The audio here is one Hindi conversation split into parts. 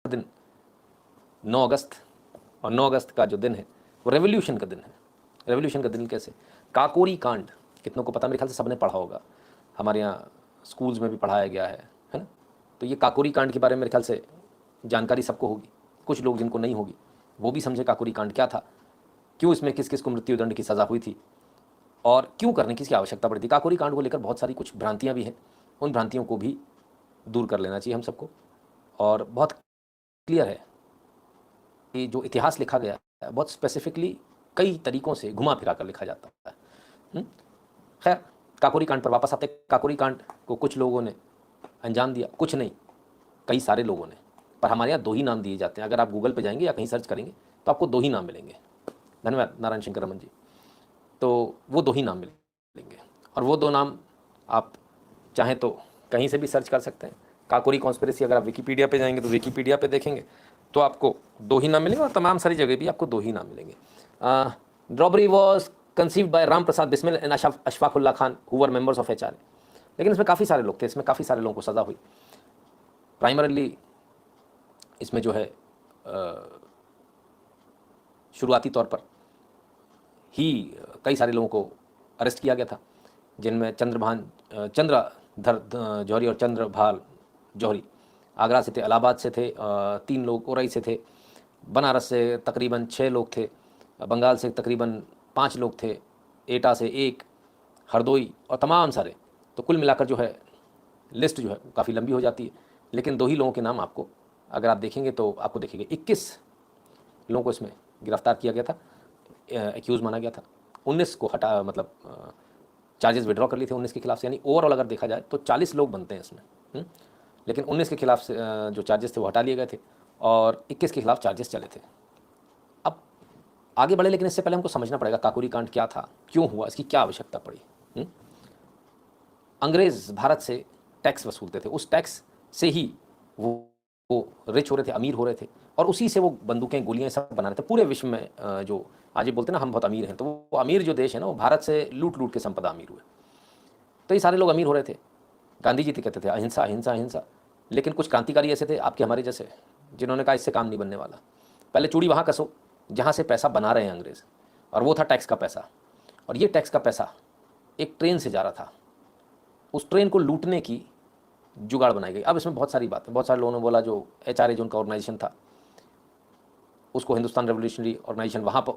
दिन 9 अगस्त, और 9 अगस्त का जो दिन है वो रेवोल्यूशन का दिन है। रेवोल्यूशन का दिन कैसे? काकोरी कांड, कितनों को पता? मेरे ख्याल से सबने पढ़ा होगा, हमारे यहाँ स्कूल्स में भी पढ़ाया गया है ना? तो ये काकोरी कांड के बारे में मेरे ख्याल से जानकारी सबको होगी। कुछ लोग जिनको नहीं होगी वो भी समझे काकोरी कांड क्या था, क्यों इसमें किस किस को मृत्युदंड की सज़ा हुई थी, और क्यों करने की इसकी आवश्यकता पड़ी थी। काकोरी कांड को लेकर बहुत सारी कुछ भ्रांतियाँ भी हैं, उन भ्रांतियों को भी दूर कर लेना चाहिए हम सबको। और बहुत क्लियर है कि जो इतिहास लिखा गया है बहुत स्पेसिफिकली कई तरीक़ों से घुमा फिरा कर लिखा जाता है। खैर, काकोरी कांड पर वापस आते। काकोरी कांड को कुछ लोगों ने अंजाम दिया, कुछ नहीं, कई सारे लोगों ने, पर हमारे यहाँ 2 ही नाम दिए जाते हैं। अगर आप गूगल पे जाएंगे या कहीं सर्च करेंगे तो आपको 2 ही नाम मिलेंगे। धन्यवाद नारायण शंकर रमन जी। तो वो 2 ही नाम मिलेंगे, और वो 2 नाम आप चाहें तो कहीं से भी सर्च कर सकते हैं। काकोरी कॉन्स्पिरेसी अगर आप विकीपीडिया पे जाएंगे तो विकीपीडिया पे देखेंगे तो आपको 2 ही नाम मिलेंगे, और तमाम सारी जगह भी आपको 2 ही नाम मिलेंगे। Robbery was conceived bye Ram Prasad Bismil and Ashfaqulla Khan who were members of HRA. लेकिन इसमें काफ़ी सारे लोग थे, इसमें काफ़ी सारे लोगों को सज़ा हुई। प्राइमरली इसमें जो है शुरुआती तौर पर ही कई सारे लोगों को अरेस्ट किया गया था, जिनमें चंद्रधर जौहरी और चंद्रभाल जौहरी आगरा से थे, इलाहाबाद से थे 3 लोग, ओरई से थे, बनारस से तकरीबन 6 लोग थे, बंगाल से तकरीबन 5 लोग थे, एटा से 1, हरदोई और तमाम सारे। तो कुल मिलाकर जो है लिस्ट जो है काफ़ी लंबी हो जाती है, लेकिन 2 ही लोगों के नाम आपको अगर आप देखेंगे तो आपको देखेंगे 21 लोगों को इसमें गिरफ्तार किया गया था, एक्यूज़ माना गया था। 19 को हटा, मतलब चार्जेस विड्रॉ कर लिए थे 19 के खिलाफ से, यानी ओवरऑल अगर देखा जाए तो 40 लोग बनते हैं इसमें। लेकिन 19 के खिलाफ से जो चार्जेस थे वो हटा लिए गए थे, और 21 के खिलाफ चार्जेस चले थे। अब आगे बढ़े, लेकिन इससे पहले हमको समझना पड़ेगा काकोरी कांड क्या था, क्यों हुआ, इसकी क्या आवश्यकता पड़ी। अंग्रेज़ भारत से टैक्स वसूलते थे, उस टैक्स से ही वो रिच हो रहे थे, अमीर हो रहे थे, और उसी से वो बंदूकें, गोलियां सब बना रहे थे पूरे विश्व में। जो आज ये बोलते हैं ना हम बहुत अमीर हैं, तो वो अमीर जो देश है ना वो भारत से लूट लूट के संपदा अमीर हुए। तो ये सारे लोग अमीर हो रहे थे। गांधी जी तो कहते थे अहिंसा अहिंसा अहिंसा, लेकिन कुछ क्रांतिकारी ऐसे थे आपके हमारे जैसे, जिन्होंने कहा इससे काम नहीं बनने वाला, पहले चूड़ी वहाँ कसो जहाँ से पैसा बना रहे हैं अंग्रेज़, और वो था टैक्स का पैसा। और ये टैक्स का पैसा एक ट्रेन से जा रहा था, उस ट्रेन को लूटने की जुगाड़ बनाई गई। अब इसमें बहुत सारी बातें, बहुत सारे लोगों ने बोला जो एचआरए जो उनका ऑर्गेनाइजेशन था उसको हिंदुस्तान रेवोल्यूशनरी ऑर्गेनाइजेशन, वहाँ पर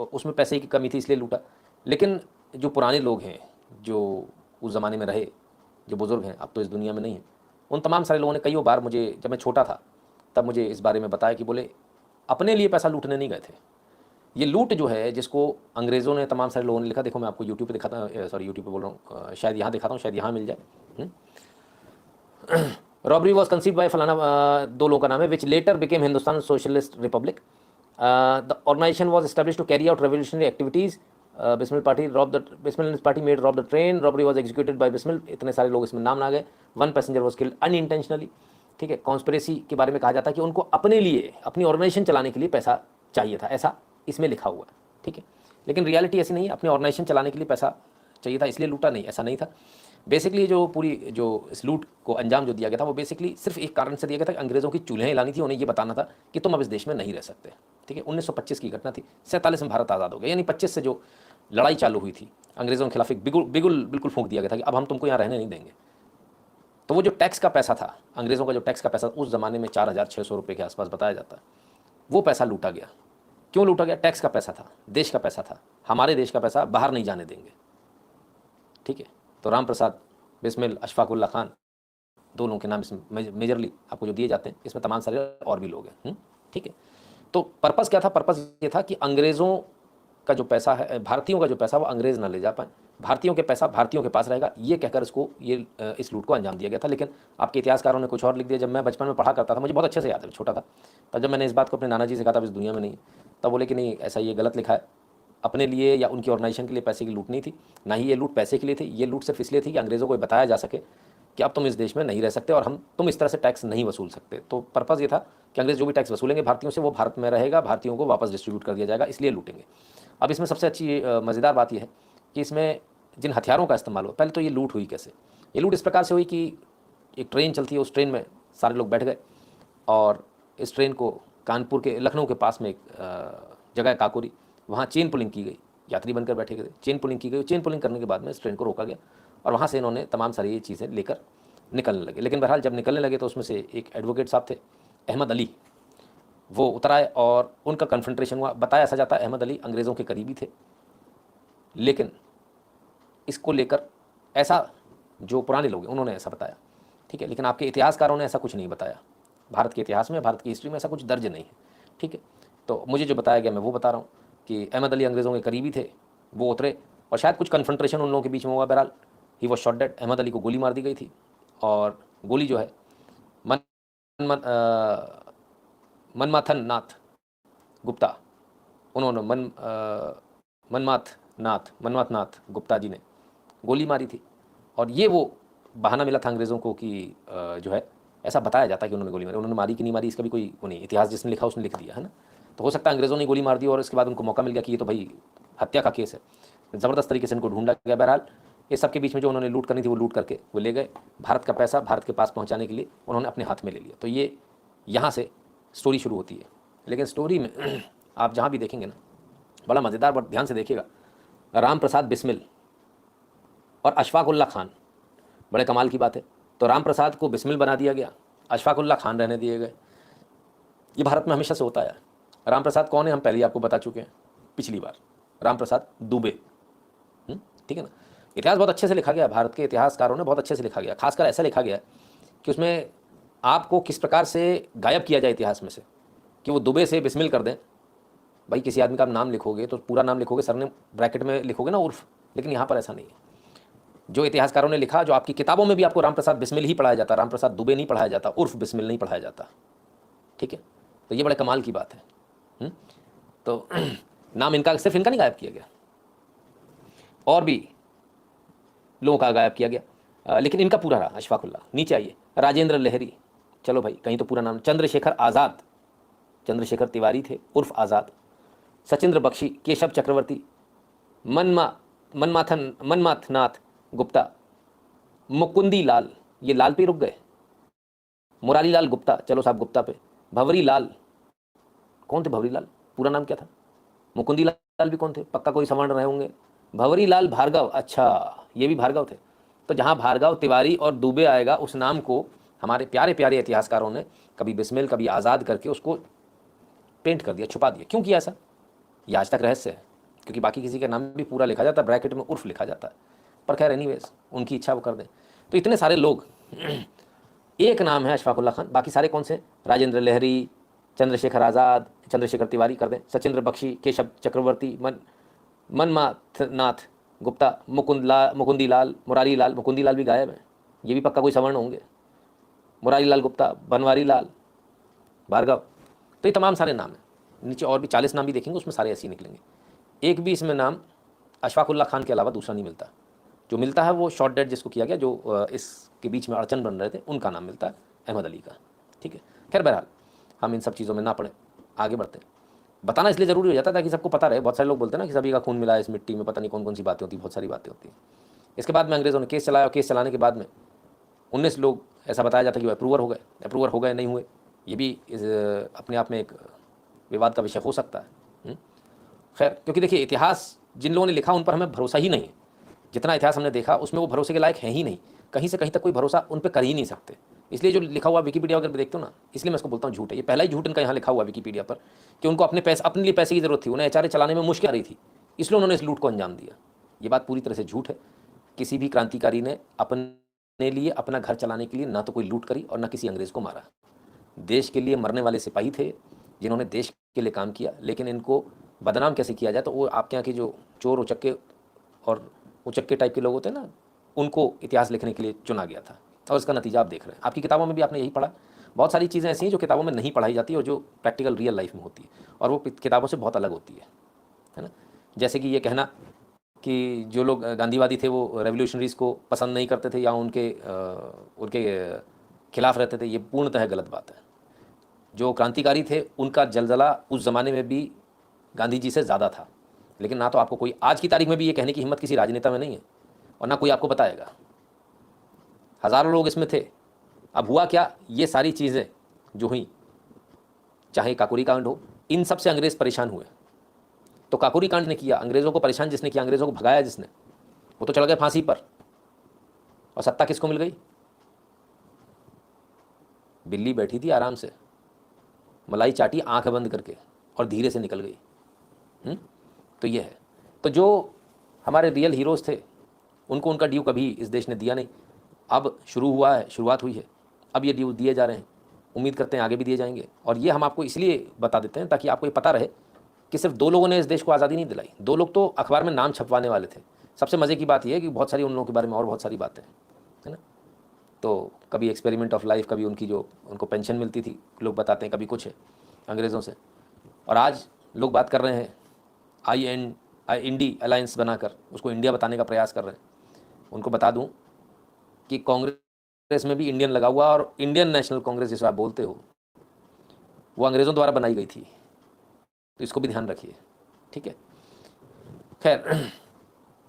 उसमें पैसे की कमी थी इसलिए लूटा। लेकिन जो पुराने लोग हैं, जो उस ज़माने में रहे, जो बुज़ुर्ग हैं, अब तो इस दुनिया में नहीं हैं, उन तमाम सारे लोगों ने कई बार मुझे, जब मैं छोटा था तब मुझे इस बारे में बताया कि बोले अपने लिए पैसा लूटने नहीं गए थे। ये लूट जो है जिसको अंग्रेज़ों ने, तमाम सारे लोगों ने लिखा, देखो मैं आपको यूट्यूब पे दिखाता, सॉरी यूट्यूब पे बोल रहा हूँ, शायद यहाँ दिखाता हूँ, शायद यहाँ मिल जाए। रॉबरी वॉज कंसीव बाय फलाना, 2 लोगों का नाम है, which later became Hindustan Socialist Republic. The organisation was establish to carry out revolutionary activities. Bismil party made rob the train, robbery was executed by Bismil. इतने सारे लोग इसमें नाम ना गए। 1 पैसेंजर वॉज किल्ड अनइंटेंशनली। ठीक है, कॉन्स्पिरेसी के बारे में कहा जाता है कि उनको अपने लिए, अपनी ऑर्गेनाइजेशन चलाने के लिए पैसा चाहिए था, ऐसा इसमें लिखा हुआ है। ठीक है, लेकिन रियलिटी ऐसी नहीं है, अपनी ऑर्गेनाइजेशन चलाने के लिए पैसा चाहिए था इसलिए लूटा नहीं, ऐसा नहीं था। बेसिकली जो पूरी जो इस लूट को अंजाम जो दिया गया था वो बेसिकली सिर्फ एक कारण से दिया गया था कि अंग्रेज़ों की चूल्हें हिलानी थी, उन्हें ये बताना था कि तुम अब इस देश में नहीं रह सकते। ठीक है, 1925 की घटना थी, 47 में भारत आज़ाद हो गया, यानी 25 से जो लड़ाई चालू हुई थी अंग्रेज़ों के खिलाफ, एक बिल्कुल फूंक दिया गया था कि अब हम तुमको यहाँ रहने नहीं देंगे। तो वो जो टैक्स का पैसा था, अंग्रेज़ों का जो टैक्स का पैसा उस ज़माने में 4600 रुपये के आसपास बताया जाता है, वो पैसा लूटा गया। क्यों लूटा गया? टैक्स का पैसा था, देश का पैसा था, हमारे देश का पैसा बाहर नहीं जाने देंगे। ठीक है, तो राम प्रसाद बिस्मिल, अशफाकुल्ला खान, 2 लोगों के नाम इसमें मेजरली आपको जो दिए जाते हैं, इसमें तमाम सारे और भी लोग हैं। ठीक है, तो पर्पज़ क्या था? पर्पज़ ये था कि अंग्रेज़ों का जो पैसा है, भारतीयों का जो पैसा वो अंग्रेज़ ना ले जा पाए, भारतीयों के पैसा भारतीयों के पास रहेगा, ये कहकर इस लूट को अंजाम दिया गया था। लेकिन आपके इतिहासकारों ने कुछ और लिख दिया। जब मैं बचपन में पढ़ा करता था, मुझे बहुत अच्छे से याद है, छोटा था, तब जब मैंने इस बात को अपने नाना जी से कहा था इस दुनिया में नहीं, तब बोले कि नहीं, ऐसा ये गलत लिखा है, अपने लिए या उनकी ऑर्गेनाइजेशन के लिए पैसे की लूट नहीं थी, ना ही ये लूट पैसे के लिए थी, ये लूट सिर्फ इसलिए थी कि अंग्रेज़ों को बताया जा सके कि अब तुम इस देश में नहीं रह सकते और तुम इस तरह से टैक्स नहीं वसूल सकते। तो पर्पज़ ये था कि अंग्रेज़ जो भी टैक्स वसूलेंगे भारतीयों से वो भारत में रहेगा, भारतीयों को वापस डिस्ट्रीब्यूट कर दिया जाएगा, इसलिए लूटेंगे। अब इसमें सबसे अच्छी मज़ेदार बात यह है कि इसमें जिन हथियारों का इस्तेमाल हुआ, पहले तो ये लूट हुई कैसे? ये लूट इस प्रकार से हुई कि एक ट्रेन चलती है, उस ट्रेन में सारे लोग बैठ गए और इस ट्रेन को कानपुर के लखनऊ के पास में एक जगह है काकोरी, वहाँ चेन पुलिंग की गई, यात्री बनकर बैठे गए थे, चेन पुलिंग की गई। चेन पुलिंग करने के बाद में इस ट्रेन को रोका गया और वहाँ से इन्होंने तमाम सारी ये चीज़ें लेकर निकलने लगे। लेकिन बहरहाल जब निकलने लगे तो उसमें से एक एडवोकेट साहब थे अहमद अली, वो उतर आए और उनका कन्फ्रंटेशन हुआ। बताया ऐसा जाता है अहमद अली अंग्रेज़ों के करीबी थे, लेकिन इसको लेकर ऐसा जो पुराने लोग हैं उन्होंने ऐसा बताया, ठीक है, लेकिन आपके इतिहासकारों ने ऐसा कुछ नहीं बताया। भारत के इतिहास में, भारत की हिस्ट्री में ऐसा कुछ दर्ज नहीं है, ठीक है। तो मुझे जो बताया गया मैं वो बता रहा हूँ कि अहमद अली अंग्रेज़ों के करीबी थे, वो उतरे और शायद कुछ कन्फ्रंटेशन उन लोगों के बीच में हुआ। बहरहाल he was shot dead, Ahmad Ali को गोली मार दी गई थी और गोली जो है मनमाथन नाथ गुप्ता, उन्होंने मनमाथ नाथ गुप्ता जी ने गोली मारी थी। और ये वो बहाना मिला था अंग्रेज़ों को कि जो है ऐसा बताया जाता है कि उन्होंने गोली मारी। उन्होंने मारी कि नहीं मारी इसका भी कोई वो नहीं, इतिहास जिसने लिखा उसने लिख दिया है ना। तो हो सकता है अंग्रेज़ों ने गोली मार दी और इसके बाद उनको मौका मिल गया कि ये तो भाई हत्या का केस है, ज़बरदस्त तरीके से इनको ढूंढा गया। बहरहाल इस सब के बीच में जो उन्होंने लूट करनी थी वो लूट करके वो ले गए। भारत का पैसा भारत के पास पहुँचाने के लिए उन्होंने अपने हाथ में ले लिया। तो ये यहाँ से स्टोरी शुरू होती है। लेकिन स्टोरी में आप जहाँ भी देखेंगे ना, बड़ा मज़ेदार, बड़ा ध्यान से देखिएगा, राम प्रसाद बिस्मिल और अशफाक उल्लाह खान, बड़े कमाल की बात है। तो राम प्रसाद को बिस्मिल बना दिया गया, अशफाक उल्लाह खान रहने दिए गए। ये भारत में हमेशा से होता है। राम प्रसाद कौन है हम पहले ही आपको बता चुके हैं पिछली बार, राम प्रसाद दुबे, ठीक है ना। इतिहास बहुत अच्छे से लिखा गया, भारत के इतिहासकारों ने बहुत अच्छे से लिखा गया, खासकर ऐसा लिखा गया कि उसमें आपको किस प्रकार से गायब किया जाए इतिहास में से, कि वो दुबे से बिस्मिल कर दें। भाई किसी आदमी का आप नाम लिखोगे तो पूरा नाम लिखोगे, सरनेम ब्रैकेट में लिखोगे ना, उर्फ, लेकिन यहाँ पर ऐसा नहीं है। जो इतिहासकारों ने लिखा, जो आपकी किताबों में भी आपको राम प्रसाद बिस्मिल ही पढ़ाया जाता, राम प्रसाद दुबे नहीं पढ़ाया जाता, उर्फ बिस्मिल नहीं पढ़ाया जाता, ठीक है। तो ये बड़े कमाल की बात है। तो नाम इनका, सिर्फ इनका नहीं गायब किया गया, और भी लोगों का गायब किया गया, लेकिन इनका पूरा रहा। अशफाकुल्लाह। नीचे आइए, राजेंद्र लहरी, चलो भाई कहीं तो पूरा नाम, चंद्रशेखर आज़ाद, चंद्रशेखर तिवारी थे उर्फ आज़ाद, सचिंद्र बख्शी, केशव चक्रवर्ती, मनमाथनाथ गुप्ता, मुकुंदी लाल, ये लाल पे रुक गए, मुरारी लाल गुप्ता, चलो साहब गुप्ता पे, भंवरी लाल, कौन थे भंवरी लाल, पूरा नाम क्या था, मुकुंदी लाल भी कौन थे, पक्का कोई सवर्ण रहे होंगे, भंवरी लाल भार्गव, अच्छा ये भी भार्गव थे। तो जहाँ भार्गव, तिवारी और दुबे आएगा, उस नाम को हमारे प्यारे प्यारे इतिहासकारों ने कभी बिस्मिल कभी आज़ाद करके उसको पेंट कर दिया, छुपा दिया। क्यों किया ऐसा, ये आज तक रहस्य है, क्योंकि बाकी किसी का नाम भी पूरा लिखा जाता है, ब्रैकेट में उर्फ लिखा जाता है, पर खैर एनीवेज उनकी इच्छा वो कर दें। तो इतने सारे लोग, एक नाम है अशफाक उल्लाह खान, बाकी सारे कौन से, राजेंद्र लहरी, चंद्रशेखर आज़ाद, चंद्रशेखर तिवारी कर दें, सचिंद्र बख्शी, केशव चक्रवर्ती, मनमाथनाथ गुप्ता, मुकुंदी लाल, मुरारी लाल, मुकुंदी लाल भी गायब है, ये भी पक्का कोई सवर्ण होंगे, मुरारी लाल गुप्ता, बनवारी लाल, भार्गव। तो ये तमाम सारे नाम हैं। नीचे और भी 40 नाम भी देखेंगे, उसमें सारे ऐसे ही निकलेंगे। एक भी इसमें नाम अशफाक उल्लाह खान के अलावा दूसरा नहीं मिलता। जो मिलता है वो शॉर्ट डेट जिसको किया गया, जो इसके बीच में अड़चन बन रहे थे, उनका नाम मिलता है, अहमद अली का, ठीक है। खैर बहरहाल हम इन सब चीज़ों में ना पड़े, आगे बढ़ते हैं। बताना इसलिए ज़रूरी हो जाता है ताकि सबको पता रहे। बहुत सारे लोग बोलते हैं ना कि सभी का खून मिला है इस मिट्टी में, पता नहीं कौन कौन सी बातें होती हैं, बहुत सारी बातें होती हैं। इसके बाद में अंग्रेज़ों ने केस चलाया, और केस चलाने के बाद में 19 लोग ऐसा बताया जाता है कि अप्रूवर हो गए नहीं हुए, ये भी अपने आप में एक विवाद का विषय हो सकता है। खैर, क्योंकि देखिए इतिहास जिन लोगों ने लिखा उन पर हमें भरोसा ही नहीं है। जितना इतिहास हमने देखा उसमें वो भरोसे के लायक है ही नहीं, कहीं से कहीं तक कोई भरोसा उन पर कर ही नहीं सकते। इसलिए जो लिखा हुआ विकीपीडिया अगर देखते हो ना, इसलिए मैं इसको बोलता हूँ झूठ है। ये पहला ही झूठ इनका यहाँ लिखा हुआ विकीपीडिया पर कि उनको अपने लिए पैसे की जरूरत थी, उन्हें एचआरए चलाने में मुश्किल आ रही थी, इसलिए उन्होंने इस लूट को अंजाम दिया। ये बात पूरी तरह से झूठ है। किसी भी क्रांतिकारी ने अपने लिए, अपना घर चलाने के लिए ना तो कोई लूट करी और ना किसी अंग्रेज़ को मारा। देश के लिए मरने वाले सिपाही थे जिन्होंने देश के लिए काम किया। लेकिन इनको बदनाम कैसे किया जाए, तो वो आपके यहाँ के जो चोर उचक्के और उचक्के टाइप के लोग होते हैं ना, उनको इतिहास लिखने के लिए चुना गया था, और इसका नतीजा आप देख रहे हैं। आपकी किताबों में भी आपने यही पढ़ा। बहुत सारी चीज़ें ऐसी हैं जो किताबों में नहीं पढ़ाई जाती और जो प्रैक्टिकल रियल लाइफ में होती है, और वो किताबों से बहुत अलग होती है ना। जैसे कि ये कहना कि जो लोग गांधीवादी थे वो रेवोल्यूशनरीज़ को पसंद नहीं करते थे या उनके खिलाफ रहते थे, ये पूर्णतः गलत बात है। जो क्रांतिकारी थे उनका जलजला उस ज़माने में भी गांधी जी से ज़्यादा था। लेकिन ना तो आपको कोई आज की तारीख में भी ये कहने की हिम्मत किसी राजनेता में नहीं है, और ना कोई आपको बताएगा। हज़ारों लोग इसमें थे। अब हुआ क्या, ये सारी चीज़ें जो हुई चाहे काकोरी कांड हो, इन सब से अंग्रेज परेशान हुए। तो काकोरी कांड ने किया, अंग्रेज़ों को परेशान जिसने किया, अंग्रेज़ों को भगाया जिसने, वो तो चढ़ गए फांसी पर। और सत्ता किसको मिल गई? बिल्ली बैठी थी आराम से, मलाई चाटी आंख बंद करके और धीरे से निकल गई। तो ये है। तो जो हमारे रियल हीरोज़ थे उनको उनका ड्यू कभी इस देश ने दिया नहीं। अब शुरू हुआ है, शुरुआत हुई है, अब ये ड्यू दिए जा रहे हैं, उम्मीद करते हैं आगे भी दिए जाएंगे। और ये हम आपको इसलिए बता देते हैं ताकि आपको ये पता रहे कि सिर्फ 2 लोगों ने इस देश को आज़ादी नहीं दिलाई। 2 लोग तो अखबार में नाम छपवाने वाले थे। सबसे मज़े की बात यह है कि बहुत सारी उन लोगों के बारे में और बहुत सारी बातें हैं, है ना। तो कभी एक्सपेरिमेंट ऑफ लाइफ, कभी उनकी जो उनको पेंशन मिलती थी लोग बताते हैं, कभी कुछ है अंग्रेज़ों से। और आज लोग बात कर रहे हैं इंडी अलायंस बनाकर उसको इंडिया बताने का प्रयास कर रहे हैं। उनको बता दूं कि कांग्रेस में भी इंडियन लगा हुआ, और इंडियन नेशनल कांग्रेस जिसे आप बोलते हो वो अंग्रेज़ों द्वारा बनाई गई थी। तो इसको भी ध्यान रखिए, ठीक है। खैर,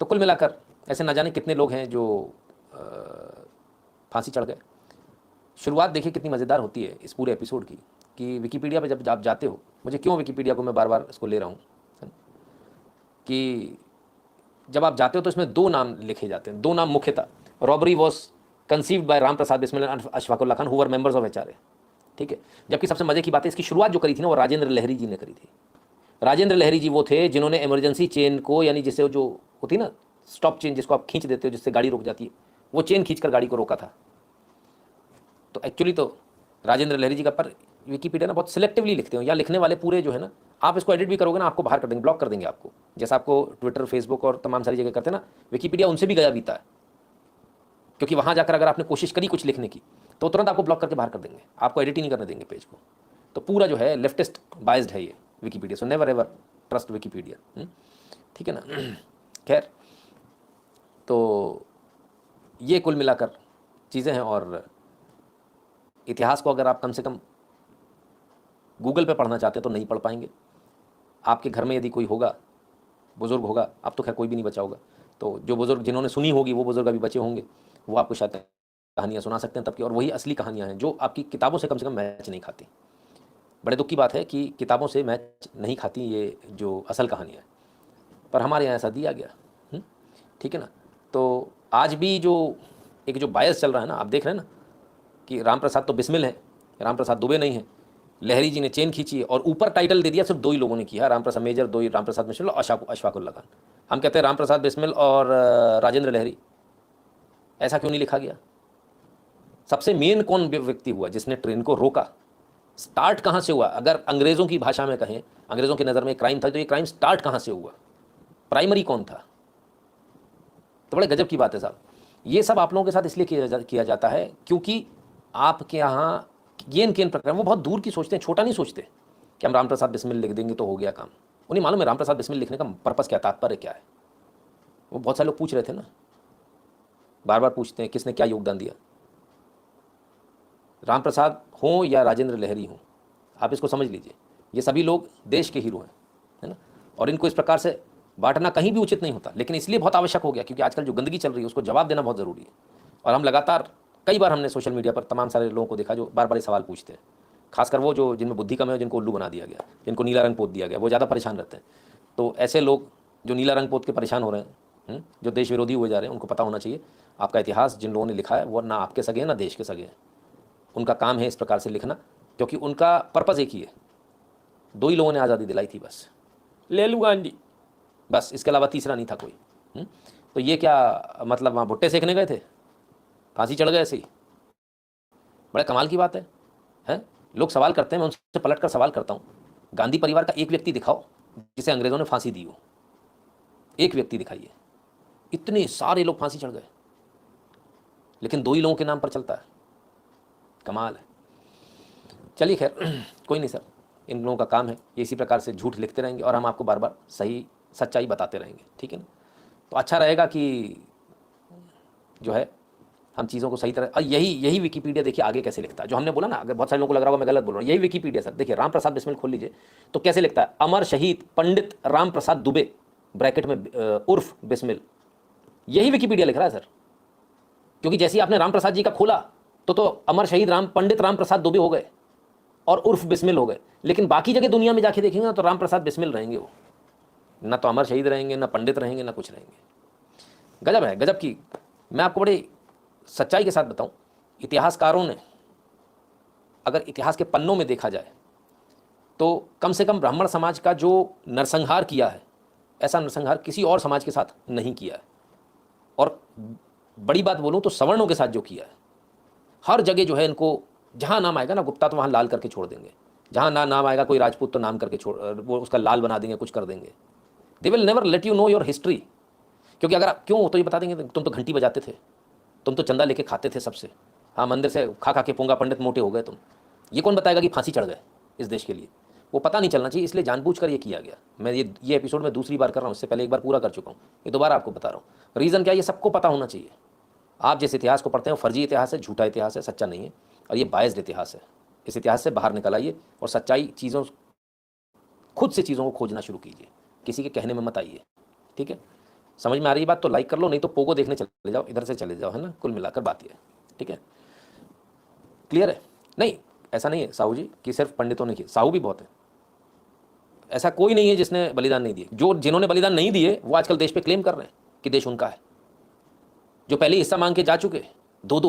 तो कुल मिलाकर ऐसे ना जाने कितने लोग हैं जो फांसी चढ़ गए। शुरुआत देखिए कितनी मज़ेदार होती है इस पूरे एपिसोड की, कि विकीपीडिया पे जब आप जाते हो, मुझे क्यों विकीपीडिया को मैं बार बार इसको ले रहा हूँ कि जब आप जाते हो तो इसमें 2 नाम लिखे जाते हैं, 2 नाम मुख्यतः। Robbery was conceived bye Ram Prasad Bismil and Ashfaqulla Khan, who were members of HRA, ठीक है। जबकि सबसे मजे की बात है, इसकी शुरुआत जो करी थी ना वो राजेंद्र लहरी जी ने करी थी। राजेंद्र लहरी जी वो थे जिन्होंने इमरजेंसी चेन को, यानी जिससे जो होती ना स्टॉप चेन जिसको आप खींच देते हो जिससे गाड़ी रुक जाती है, वो चेन खींचकर गाड़ी को रोका था। तो एक्चुअली तो राजेंद्र लहरी जी का, पर विकीपीडिया ना बहुत सिलेक्टिवली लिखते हो, या लिखने वाले पूरे जो है ना, आप इसको एडिट भी करोगे ना आपको बाहर कर देंगे, ब्लॉक कर देंगे आपको, जैसा आपको ट्विटर, फेसबुक और तमाम सारी जगह करते हैं ना। विकीपीडिया उनसे भी गया बीता है, क्योंकि वहाँ जाकर अगर आपने कोशिश करी कुछ लिखने की तो तुरंत आपको ब्लॉक करके बाहर कर देंगे, आपको एडिट ही नहीं करने देंगे पेज को। तो पूरा जो है लेफ्टिस्ट बाइज्ड है ये Wikipedia. So never ever trust Wikipedia, ठीक है ना। खैर, तो ये कुल मिलाकर चीज़ें हैं। और इतिहास को अगर आप कम से कम गूगल पे पढ़ना चाहते हैं तो नहीं पढ़ पाएंगे। आपके घर में यदि कोई होगा, बुज़ुर्ग होगा, अब तो खैर कोई भी नहीं बचा होगा, तो जो बुज़ुर्ग जिन्होंने सुनी होगी वो बुज़ुर्ग अभी बचे होंगे, वो आपको शायद कहानियाँ सुना सकते हैं तब की, और वही असली कहानियाँ हैं जो आपकी किताबों से कम मैच नहीं खाती। बड़े दुख की बात है कि किताबों से मैच नहीं खाती ये जो असल कहानियाँ हैं, पर हमारे यहाँ ऐसा दिया गया, ठीक है ना। तो आज भी जो एक जो बायस चल रहा है ना, आप देख रहे हैं ना कि राम प्रसाद तो बिस्मिल है, राम प्रसाद दुबे नहीं है। लहरी जी ने चेन खींची और ऊपर टाइटल दे दिया सिर्फ 2 ही लोगों ने किया, राम प्रसाद मेजर, 2 ही, राम प्रसाद बिस्मिल और अशफाकुल्ला खान। हम कहते हैं राम प्रसाद बिस्मिल और राजेंद्र लहरी, ऐसा क्यों नहीं लिखा गया? सबसे मेन कौन व्यक्ति हुआ जिसने ट्रेन को रोका? स्टार्ट कहाँ से हुआ? अगर अंग्रेज़ों की भाषा में कहें, अंग्रेज़ों की नज़र में क्राइम था, तो ये क्राइम स्टार्ट कहाँ से हुआ? प्राइमरी कौन था? तो बड़े गजब की बात है साहब। ये सब आप लोगों के साथ इसलिए किया जाता है क्योंकि आपके यहाँ गेन केन प्रकार वो बहुत दूर की सोचते हैं, छोटा नहीं सोचते कि हम राम प्रसाद बिस्मिल लिख देंगे तो हो गया काम। उन्हें मालूम है राम प्रसाद बिस्मिल लिखने का पर्पस क्या, तात्पर्य क्या है। वो बहुत सारे लोग पूछ रहे थे ना, बार बार पूछते हैं किसने क्या योगदान दिया। राम प्रसाद हों या राजेंद्र लहरी हों, आप इसको समझ लीजिए, ये सभी लोग देश के हीरो हैं, है ना। और इनको इस प्रकार से बांटना कहीं भी उचित नहीं होता, लेकिन इसलिए बहुत आवश्यक हो गया क्योंकि आजकल जो गंदगी चल रही है उसको जवाब देना बहुत ज़रूरी है। और हम लगातार कई बार हमने सोशल मीडिया पर तमाम सारे लोगों को देखा जो बार बार ये सवाल पूछते हैं, खासकर वो जो जिनमें बुद्धि कम है, जिनको उल्लू बना दिया गया, जिनको नीला रंग पोत दिया गया, वो ज़्यादा परेशान रहते हैं। तो ऐसे लोग जो नीला रंग पोत के परेशान हो रहे हैं, जो देश विरोधी हुए जा रहे हैं, उनको पता होना चाहिए आपका इतिहास जिन लोगों ने लिखा है वो ना आपके सगे हैं ना देश के सगे हैं। उनका काम है इस प्रकार से लिखना क्योंकि उनका पर्पज़ एक ही है, 2 ही लोगों ने आज़ादी दिलाई थी बस, लेलू गांधी, बस, इसके अलावा तीसरा नहीं था कोई। तो ये क्या मतलब वहाँ भुट्टे सेकने गए थे, फांसी चढ़ गए ऐसे ही? बड़े कमाल की बात है? लोग सवाल करते हैं, मैं उनसे पलट कर सवाल करता हूँ, गांधी परिवार का एक व्यक्ति दिखाओ जिसे अंग्रेज़ों ने फांसी दी हो, एक व्यक्ति दिखाइए। इतने सारे लोग फांसी चढ़ गए लेकिन 2 ही लोगों के नाम पर चलता है, कमाल है। चलिए खैर, कोई नहीं सर, इन लोगों का काम है, ये इसी प्रकार से झूठ लिखते रहेंगे और हम आपको बार बार सही सच्चाई बताते रहेंगे, ठीक है ना। तो अच्छा रहेगा कि जो है हम चीज़ों को सही तरह, और यही विकीपीडिया देखिए आगे कैसे लिखता है, जो हमने बोला ना, अगर बहुत सारे लोगों को लग रहा होगा मैं गलत बोल रहा हूँ, यही विकीपीडिया सर देखिए, राम प्रसाद बिस्मिल खोल लीजिए तो कैसे लिखता है, अमर शहीद पंडित राम प्रसाद दुबे ब्रैकेट में उर्फ बिस्मिल, यही विकीपीडिया लिख रहा है सर। क्योंकि जैसे ही आपने राम प्रसाद जी का खोला तो अमर शहीद पंडित राम प्रसाद दुबे हो गए, और उर्फ बिस्मिल हो गए। लेकिन बाकी जगह दुनिया में जाके देखेंगे ना तो राम प्रसाद बिस्मिल रहेंगे वो, ना तो अमर शहीद रहेंगे, ना पंडित रहेंगे, ना कुछ रहेंगे। गजब है, गजब की। मैं आपको बड़े सच्चाई के साथ बताऊं, इतिहासकारों ने अगर इतिहास के पन्नों में देखा जाए तो कम से कम ब्राह्मण समाज का जो नरसंहार किया है, ऐसा नरसंहार किसी और समाज के साथ नहीं किया है। और बड़ी बात बोलूं तो सवर्णों के साथ जो किया है, हर जगह जो है इनको, जहां नाम आएगा ना गुप्ता तो वहां लाल करके छोड़ देंगे, जहां ना नाम आएगा कोई राजपूत तो नाम करके छोड़, वो उसका लाल बना देंगे, कुछ कर देंगे। They will never let you know your history. क्योंकि अगर क्यों तो ये बता देंगे तुम तो घंटी बजाते थे, तुम तो चंदा लेके खाते थे सबसे, हाँ मंदिर से खा खा के पोंगा पंडित मोटे हो गए तुम। ये कौन बताएगा कि फांसी चढ़ गए इस देश के लिए? वो पता नहीं चलना चाहिए, इसलिए जानबूझकर ये किया गया। मैं ये एपिसोड में दूसरी बार कर रहा हूँ, इससे पहले एक बार पूरा कर चुका हूँ, ये दोबारा आपको बता रहा हूँ। रीज़न क्या है, ये सबको पता होना चाहिए। आप जिस इतिहास को पढ़ते हैं वो फर्जी इतिहास है, झूठा इतिहास है, सच्चा नहीं है, और ये बायस्ड इतिहास है। इस इतिहास से बाहर निकल आइए और सच्चाई चीज़ों, खुद से चीज़ों को खोजना शुरू कीजिए, किसी के कहने में मत आइए। ठीक है, समझ में आ रही बात तो लाइक कर लो, नहीं तो पोगो देखने चले जाओ, इधर से चले जाओ, है ना। कुल मिलाकर बात ये है, ठीक है, क्लियर है। नहीं ऐसा नहीं है साहू जी कि सिर्फ पंडितों ने किया, साहू भी बहुत है, ऐसा कोई नहीं है जिसने बलिदान नहीं दिए। जिन्होंने बलिदान नहीं दिए वो आजकल देश पे क्लेम कर रहे हैं कि देश उनका है। जो पहले हिस्सा मांग के जा चुके दो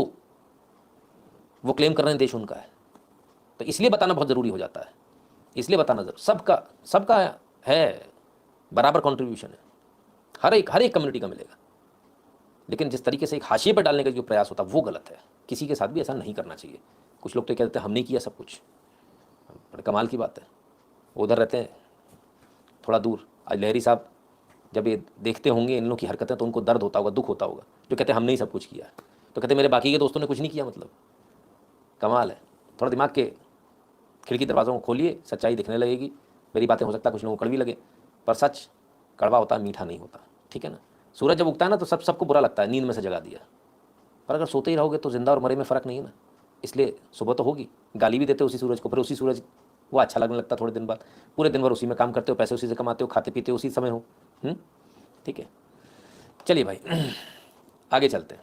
वो क्लेम कर रहे हैं देश उनका है। तो इसलिए बताना बहुत ज़रूरी हो जाता है, इसलिए बताना जरूर, सबका है, बराबर कंट्रीब्यूशन है, हर एक कम्युनिटी का मिलेगा। लेकिन जिस तरीके से एक हाशिए पर डालने का जो प्रयास होता है वो गलत है, किसी के साथ भी ऐसा नहीं करना चाहिए। कुछ लोग तो कहते हैं हमने किया सब कुछ, बड़े कमाल की बात है। वो उधर रहते हैं थोड़ा दूर, आज लहरी साहब जब ये देखते होंगे इन लोगों की हरकतें तो उनको दर्द होता होगा, दुख होता होगा, जो कहते हैं हमने ही सब कुछ किया। तो कहते मेरे बाकी के दोस्तों ने कुछ नहीं किया, मतलब कमाल है। थोड़ा दिमाग के खिड़की दरवाज़ों को खोलिए, सच्चाई दिखने लगेगी। मेरी बातें हो सकता है कुछ लोगों को कड़वी लगे, पर सच कड़वा होता है, मीठा नहीं होता, ठीक है ना। सूरज जब उगता है ना तो सबको बुरा लगता है, नींद में से जगा दिया, पर अगर सोते ही रहोगे तो जिंदा और मरे में फ़र्क नहीं है ना। इसलिए सुबह तो होगी, गाली भी देते हो उसी सूरज को, फिर उसी सूरज वो अच्छा लगने लगता थोड़े दिन बाद, पूरे दिन भर उसी में काम करते हो, पैसे उसी से कमाते हो, खाते पीते हो उसी समय हो। ठीक है, चलिए भाई आगे चलते हैं।